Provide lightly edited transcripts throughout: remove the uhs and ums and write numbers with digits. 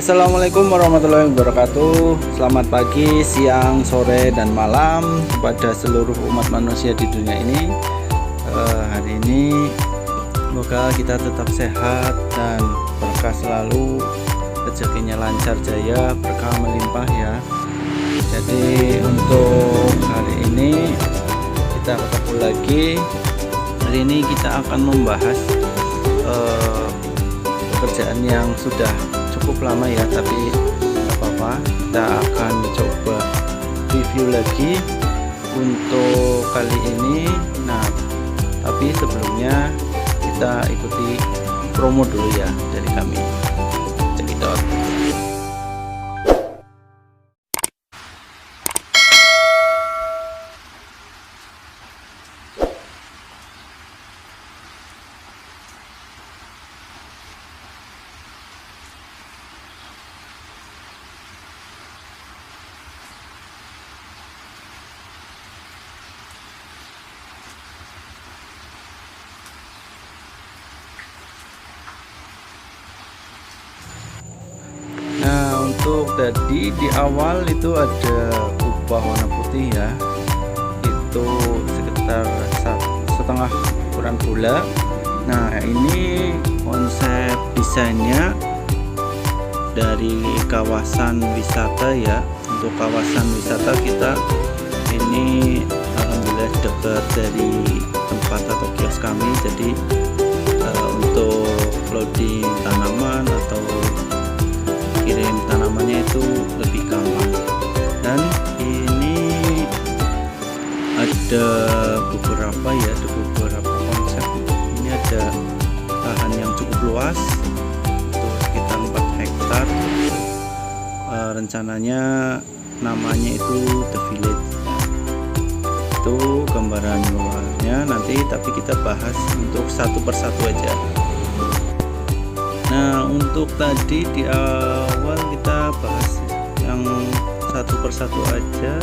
Assalamualaikum warahmatullahi wabarakatuh. Selamat pagi, siang, sore, dan malam kepada seluruh umat manusia di dunia ini. Hari ini semoga kita tetap sehat dan berkah selalu, rezekinya lancar jaya, berkah melimpah ya. Jadi untuk hari ini kita ketemu lagi. Hari ini kita akan membahas pekerjaan yang sudah cukup lama ya, tapi nggak apa-apa, kita akan coba review lagi untuk kali ini. Nah, tapi sebelumnya kita ikuti promo dulu ya dari kami. Check it out. Untuk tadi di awal itu ada kubah warna putih ya, itu sekitar setengah ukuran bola. Nah, ini konsep desainnya dari kawasan wisata ya. Untuk kawasan wisata kita ini alhamdulillah dekat dari tempat atau kios kami, jadi untuk loading tanaman atau kirim tanamannya itu lebih gampang. Dan ini ada beberapa konsep. Ini ada lahan yang cukup luas, itu sekitar 4 hektar. Rencananya namanya itu The Village. Itu gambaran luarnya nanti, tapi kita bahas untuk satu persatu aja. Nah, untuk tadi di awal kita bahas yang satu persatu aja.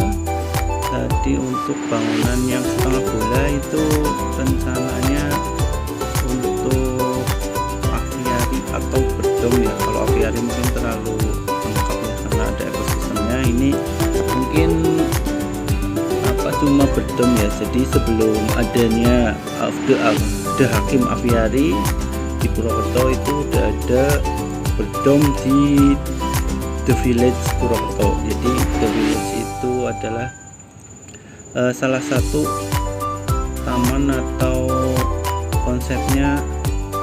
Tadi untuk bangunan yang setengah bola itu rencananya untuk aviari atau berdom ya. Kalau aviari mungkin terlalu lengkap ya, karena ada ekosistemnya. Ini mungkin cuma berdom ya. Jadi sebelum adanya The Hakim Aviari di Purwokerto itu udah ada berdom di The Village Purwokerto. Jadi The Village itu adalah salah satu taman atau konsepnya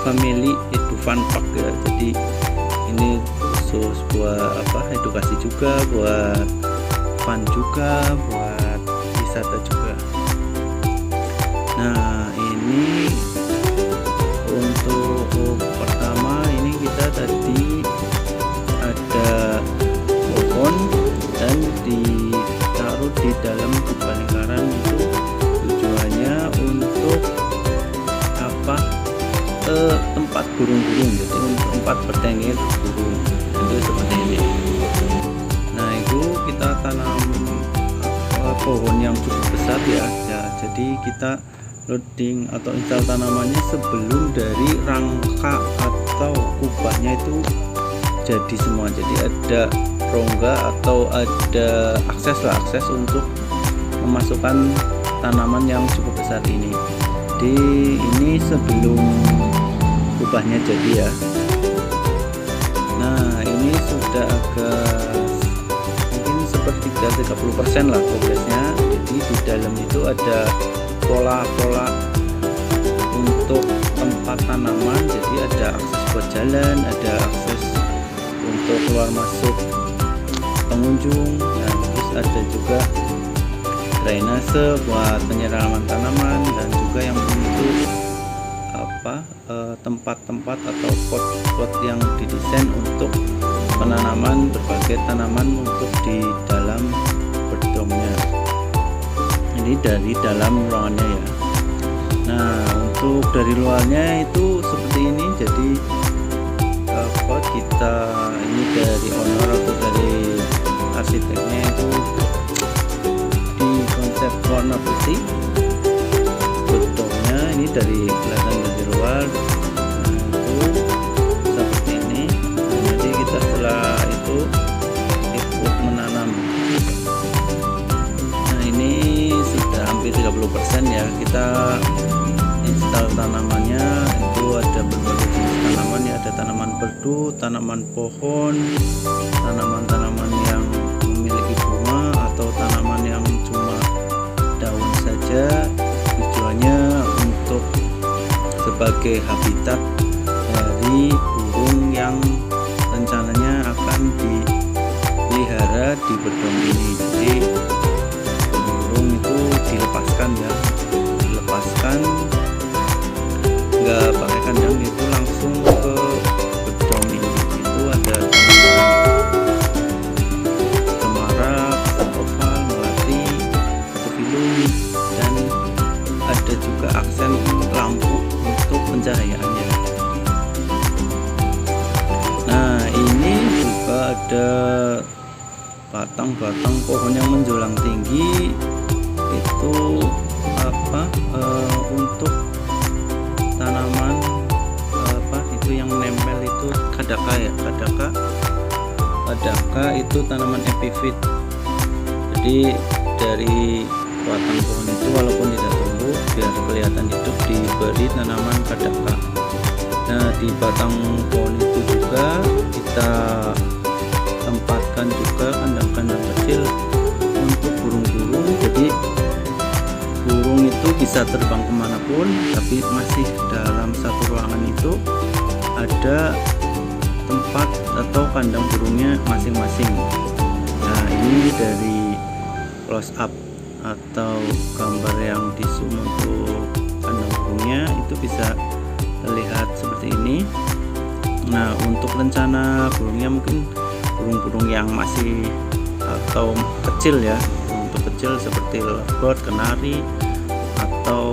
family itu fun park ya. Jadi ini khusus buat edukasi juga, buat fun juga, buat wisata juga. Nah, ini untuk pertama ini kita tadi ada pohon dan ditaruh di dalam kubah lingkaran. Itu tujuannya untuk tempat burung-burung, jadi untuk tempat bertengger burung itu seperti ini. Nah, itu kita tanam pohon yang cukup besar ya. Jadi kita loading atau install tanamannya sebelum dari rangka atau kubahnya itu jadi semua. Jadi ada rongga atau ada akses untuk memasukkan tanaman yang cukup besar ini. Ini sebelum kubahnya jadi ya. Nah, ini sudah agak mungkin sepertiga 30% lah progresnya. Jadi di dalam itu ada pola-pola untuk tempat tanaman. Jadi ada akses buat jalan, ada akses untuk keluar masuk pengunjung. Nah, terus ada juga drainase buat penyiraman tanaman, dan juga yang untuk tempat-tempat atau pot-pot yang didesain untuk penanaman berbagai tanaman untuk di dalam berdomnya. Ini dari dalam ruangannya ya. Nah, untuk dari luarnya itu seperti ini. Jadi kita ini dari owner atau dari arsiteknya itu di konsep warna putih. Bentuknya ini dari kelihatan dari luar. Nah, itu seperti ini. Nah, nanti kita setelah 50% ya. Kita install tanamannya, itu ada berbagai jenis tanaman ya, ada tanaman perdu, tanaman pohon, tanaman-tanaman yang memiliki bunga, atau tanaman yang cuma daun saja. Tujuannya untuk sebagai habitat dari burung yang rencananya akan dipelihara di bedong ini. Jadi burung itu dilepaskan ya, nggak pakai kandang, itu langsung ke bedong ini. Itu ada cemara, oval, melati, pilung, dan ada juga aksen lampu untuk pencahayaannya. Nah, ini juga ada batang-batang pohon yang menjulang tinggi. Itu untuk tanaman itu yang nempel itu kadaka ya, kadaka itu tanaman epifit. Jadi dari batang pohon itu walaupun tidak tumbuh, biar kelihatan hidup, diberi tanaman kadaka. Nah, di batang pohon itu juga kita tempatkan juga kandang-kandang kecil untuk burung-burung. Jadi burung itu bisa terbang kemanapun, tapi masih dalam satu ruangan itu ada tempat atau kandang burungnya masing-masing. Nah, ini dari close up atau gambar yang di zoom untuk kandang burungnya, itu bisa terlihat seperti ini. Nah, untuk rencana burungnya mungkin burung-burung yang masih atau kecil ya, untuk kecil seperti lovebird, kenari, atau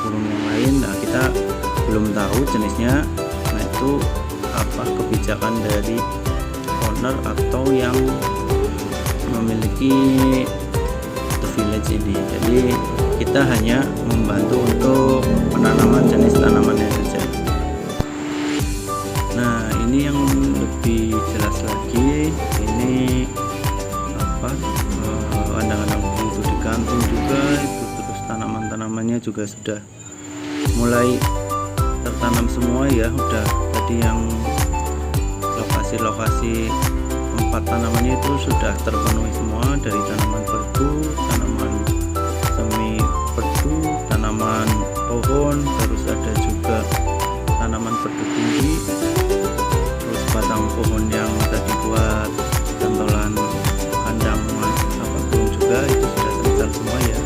burung yang lain. Nah, kita belum tahu jenisnya. Nah, itu kebijakan dari owner atau yang memiliki The Village ini. Jadi kita hanya membantu untuk penanaman jenis tanamannya saja. Nah, ini yang lebih jelas lagi, ini kandang-kandang burung itu digantung juga itu, terus tanaman-tanamannya juga sudah mulai tertanam semua ya. Udah tadi yang lokasi-lokasi tempat tanamannya itu sudah terpenuhi semua, dari tanaman perdu, tanaman semi perdu, tanaman pohon, terus ada juga tanaman perdu tinggi, terus batang pohon yang tadi buat cantolan kandang burung juga itu sudah tercatat semua ya.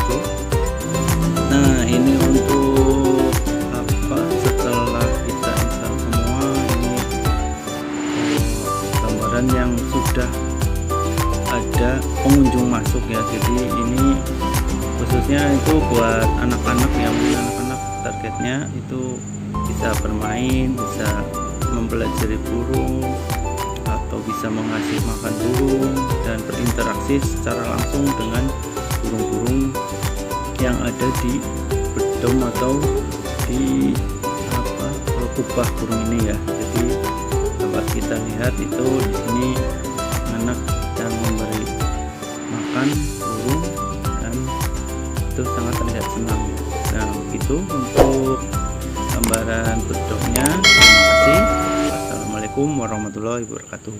Tuh. Nah, ini untuk setelah kita install semua, ini gambaran yang sudah ada pengunjung masuk ya. Jadi ini khususnya itu buat anak-anak ya, mungkin anak-anak targetnya itu bisa bermain, bisa mempelajari burung, atau bisa mengasih makan burung dan berinteraksi secara langsung dengan burung-burung yang ada di bedong atau di kubah burung ini ya. Jadi dapat kita lihat itu di sini anak yang memberi makan burung, dan itu sangat terlihat senang. Nah, itu untuk gambaran bedongnya. Terima kasih. Assalamualaikum warahmatullahi wabarakatuh.